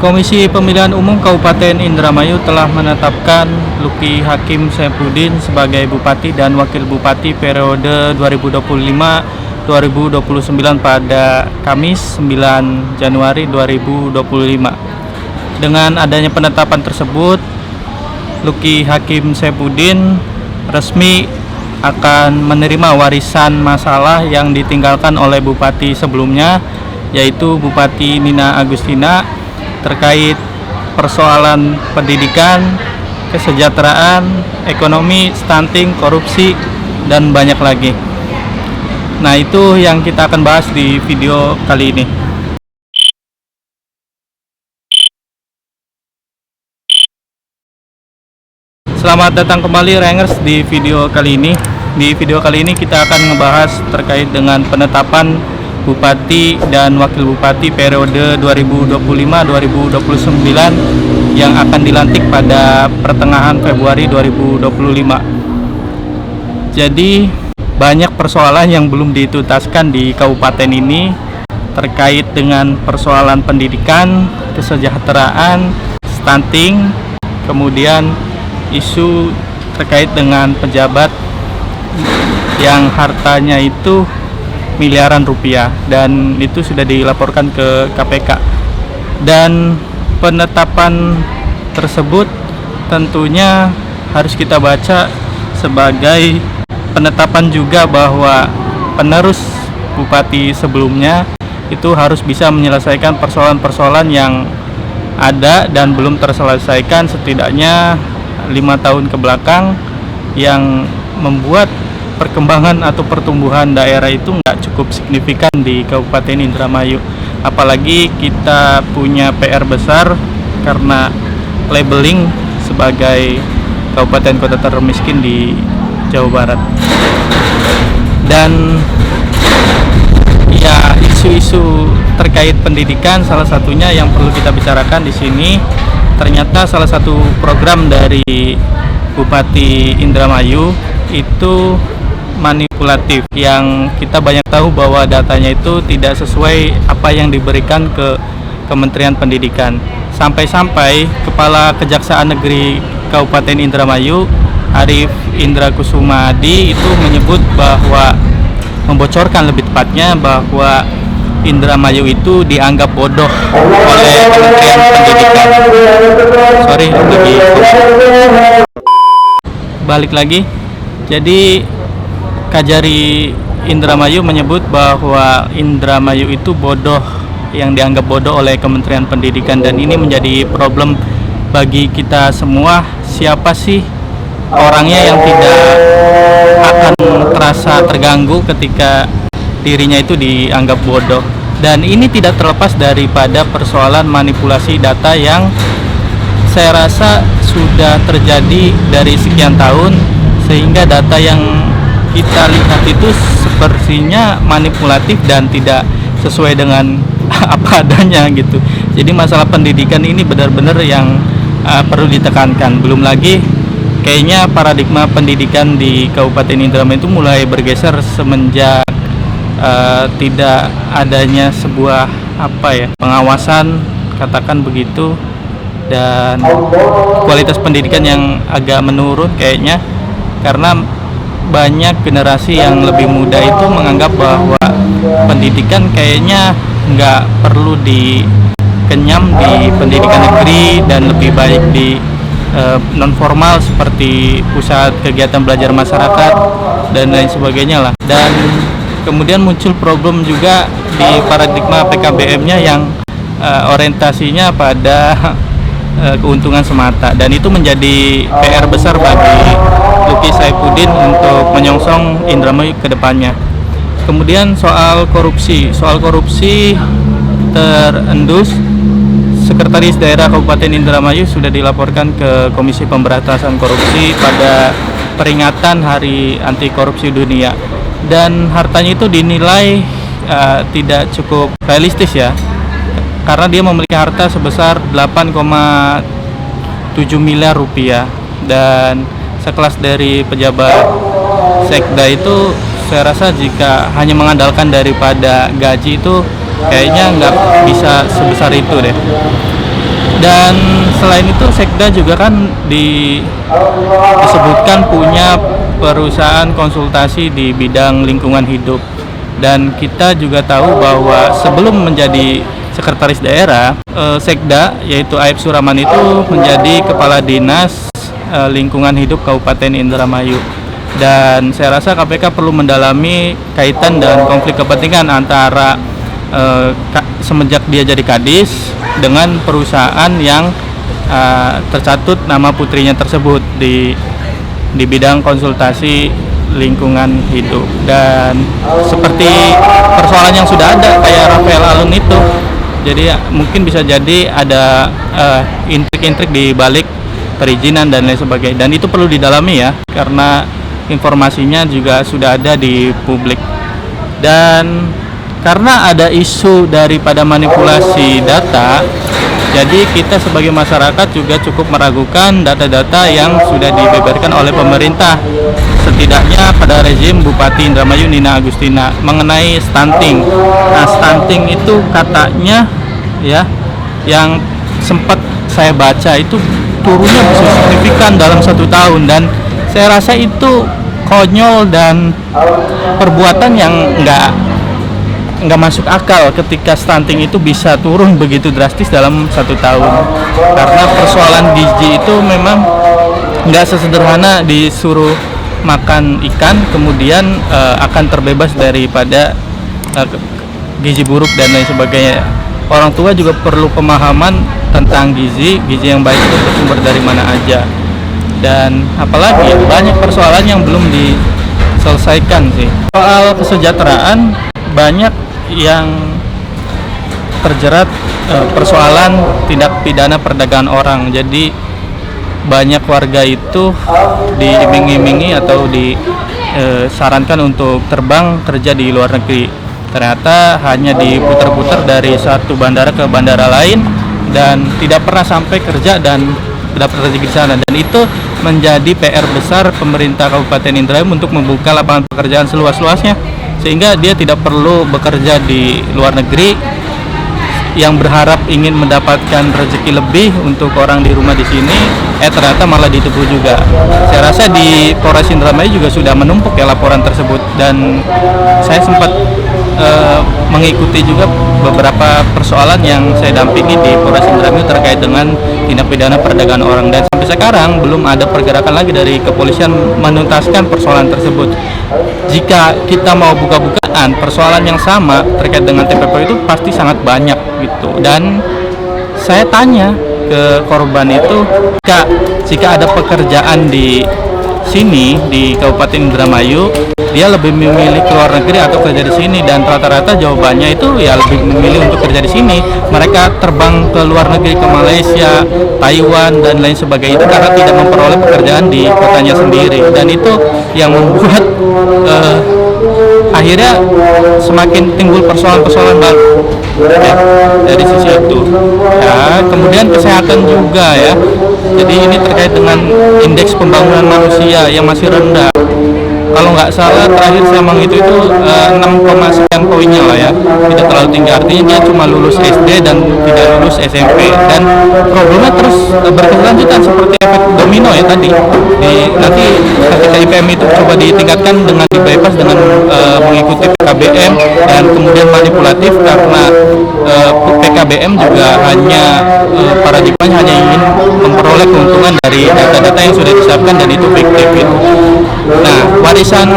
Komisi Pemilihan Umum Kabupaten Indramayu telah menetapkan Luki Hakim Saifuddin sebagai Bupati dan Wakil Bupati periode 2025-2029 pada Kamis 9 Januari 2025. Dengan adanya penetapan tersebut, Luki Hakim Saifuddin resmi akan menerima warisan masalah yang ditinggalkan oleh Bupati sebelumnya, yaitu Bupati Nina Agustina, terkait persoalan pendidikan, kesejahteraan, ekonomi, stunting, korupsi, dan banyak lagi. Nah, itu yang kita akan bahas di video kali ini. Selamat datang kembali Rangers di video kali ini. Di video kali ini kita akan ngebahas terkait dengan penetapan Bupati dan Wakil Bupati periode 2025-2029 yang akan dilantik pada pertengahan Februari 2025. Jadi banyak persoalan yang belum dituntaskan di kabupaten ini terkait dengan persoalan pendidikan, kesejahteraan, stunting, kemudian isu terkait dengan pejabat yang hartanya itu miliaran rupiah, dan itu sudah dilaporkan ke KPK. Dan penetapan tersebut tentunya harus kita baca sebagai penetapan juga bahwa penerus bupati sebelumnya itu harus bisa menyelesaikan persoalan-persoalan yang ada dan belum terselesaikan setidaknya 5 tahun ke belakang, yang membuat perkembangan atau pertumbuhan daerah itu nggak cukup signifikan di Kabupaten Indramayu. Apalagi kita punya PR besar karena labeling sebagai kabupaten kota termiskin di Jawa Barat. Dan ya, isu-isu terkait pendidikan salah satunya yang perlu kita bicarakan di sini. Ternyata salah satu program dari Bupati Indramayu itu manipulatif, yang kita banyak tahu bahwa datanya itu tidak sesuai apa yang diberikan ke Kementerian Pendidikan. Sampai-sampai Kepala Kejaksaan Negeri Kabupaten Indramayu, Arief Indra Kusumadi, itu menyebut bahwa, membocorkan lebih tepatnya, bahwa Indramayu itu dianggap bodoh oleh Kementerian Pendidikan. Sorry, lagi balik lagi. Jadi Kajari Indramayu menyebut bahwa Indramayu itu bodoh, yang dianggap bodoh oleh Kementerian Pendidikan, dan ini menjadi problem bagi kita semua. Siapa sih orangnya yang tidak akan terasa terganggu ketika dirinya itu dianggap bodoh? Dan ini tidak terlepas daripada persoalan manipulasi data yang saya rasa sudah terjadi dari sekian tahun, sehingga data yang kita lihat itu sepertinya manipulatif dan tidak sesuai dengan apa adanya gitu. Jadi masalah pendidikan ini benar-benar yang perlu ditekankan. Belum lagi kayaknya paradigma pendidikan di Kabupaten Indramayu itu mulai bergeser semenjak tidak adanya sebuah pengawasan, katakan begitu, dan kualitas pendidikan yang agak menurun kayaknya, karena banyak generasi yang lebih muda itu menganggap bahwa pendidikan kayaknya nggak perlu dikenyam di pendidikan negeri, dan lebih baik di non formal seperti pusat kegiatan belajar masyarakat dan lain sebagainya lah. Dan kemudian muncul problem juga di paradigma PKBM-nya yang orientasinya pada keuntungan semata, dan itu menjadi PR besar bagi Luki Saifuddin untuk menyongsong Indramayu ke depannya. Kemudian soal korupsi terendus. Sekretaris Daerah Kabupaten Indramayu sudah dilaporkan ke Komisi Pemberantasan Korupsi pada peringatan Hari Anti Korupsi Dunia, dan hartanya itu dinilai tidak cukup realistis ya, karena dia memiliki harta sebesar 8,7 miliar rupiah, dan sekelas dari pejabat sekda itu saya rasa jika hanya mengandalkan daripada gaji itu kayaknya nggak bisa sebesar itu deh. Dan selain itu Sekda juga kan disebutkan punya perusahaan konsultasi di bidang lingkungan hidup. Dan kita juga tahu bahwa sebelum menjadi sekretaris daerah, Sekda yaitu Aib Suraman itu menjadi kepala dinas lingkungan hidup Kabupaten Indramayu. Dan saya rasa KPK perlu mendalami kaitan dan konflik kepentingan antara semenjak dia jadi kadis dengan perusahaan yang tercatut nama putrinya tersebut di bidang konsultasi lingkungan hidup. Dan seperti persoalan yang sudah ada kayak Rafael Alun itu, jadi mungkin bisa jadi ada intrik-intrik di balik perizinan dan lain sebagainya, dan itu perlu didalami ya, karena informasinya juga sudah ada di publik. Dan karena ada isu daripada manipulasi data, jadi kita sebagai masyarakat juga cukup meragukan data-data yang sudah dibeberkan oleh pemerintah, setidaknya pada rezim Bupati Indramayu Nina Agustina mengenai stunting. Nah, stunting itu katanya ya, yang sempat saya baca itu turunnya bisa signifikan dalam 1 tahun, dan saya rasa itu konyol dan perbuatan yang nggak masuk akal ketika stunting itu bisa turun begitu drastis dalam 1 tahun. Karena persoalan gizi itu memang nggak sesederhana disuruh makan ikan kemudian akan terbebas daripada gizi buruk dan lain sebagainya. Orang tua juga perlu pemahaman tentang gizi yang baik itu bersumber dari mana aja. Dan apalagi banyak persoalan yang belum diselesaikan sih. Soal kesejahteraan, banyak yang terjerat persoalan tindak pidana perdagangan orang. Jadi banyak warga itu diiming-imingi atau disarankan untuk terbang kerja di luar negeri. Ternyata hanya diputar-putar dari satu bandara ke bandara lain dan tidak pernah sampai kerja dan dapat rezeki di sana. Dan itu menjadi PR besar pemerintah Kabupaten Indramayu untuk membuka lapangan pekerjaan seluas-luasnya, sehingga dia tidak perlu bekerja di luar negeri yang berharap ingin mendapatkan rezeki lebih untuk orang di rumah di sini, ternyata malah ditipu juga. Saya rasa di Polres Indramayu juga sudah menumpuk ya laporan tersebut, dan saya sempat mengikuti juga beberapa persoalan yang saya dampingi di Polres Indramayu terkait dengan tindak pidana perdagangan orang, dan sampai sekarang belum ada pergerakan lagi dari kepolisian menuntaskan persoalan tersebut. Jika kita mau buka-bukaan persoalan yang sama terkait dengan TPP itu pasti sangat banyak gitu. Dan saya tanya ke korban itu, jika ada pekerjaan di sini di Kabupaten Indramayu, dia lebih memilih keluar negeri atau kerja di sini, dan rata-rata jawabannya itu ya lebih memilih untuk kerja di sini. Mereka terbang ke luar negeri, ke Malaysia, Taiwan dan lain sebagainya itu karena tidak memperoleh pekerjaan di kotanya sendiri, dan itu yang membuat akhirnya semakin timbul persoalan-persoalan baru ya, dari sisi itu ya. Kemudian kesehatan juga ya, jadi ini terkait dengan indeks pembangunan manusia yang masih rendah. Kalau nggak salah terakhir saya menghitung itu 6, sekian poinnya lah ya, tidak terlalu tinggi. Artinya dia cuma lulus SD dan tidak lulus SMP, dan problemnya terus berkelanjutan seperti efek domino ya tadi. Nanti ketika IPM itu coba ditingkatkan dengan di bypass dengan mengikuti PKBM, dan kemudian manipulatif karena PKBM juga hanya paradigmanya hanya ingin memperoleh keuntungan dari data-data yang sudah disiapkan, dan itu fiktif gitu. Nah, warisan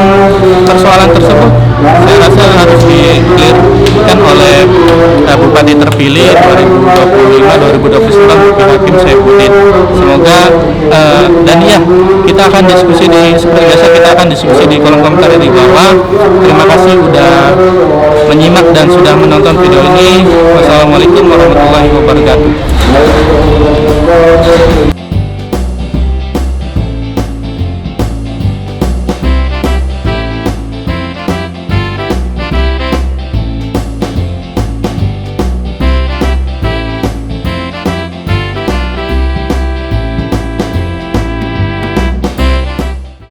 persoalan tersebut saya rasa harus di-clearkan oleh Bupati terpilih 2025-2029 Hakim Saifuddin. Semoga dan ya, kita akan diskusi seperti biasa, kita akan diskusi di kolom komentar di bawah. Terima kasih sudah menyimak dan sudah menonton video ini. Wassalamualaikum warahmatullahi wabarakatuh.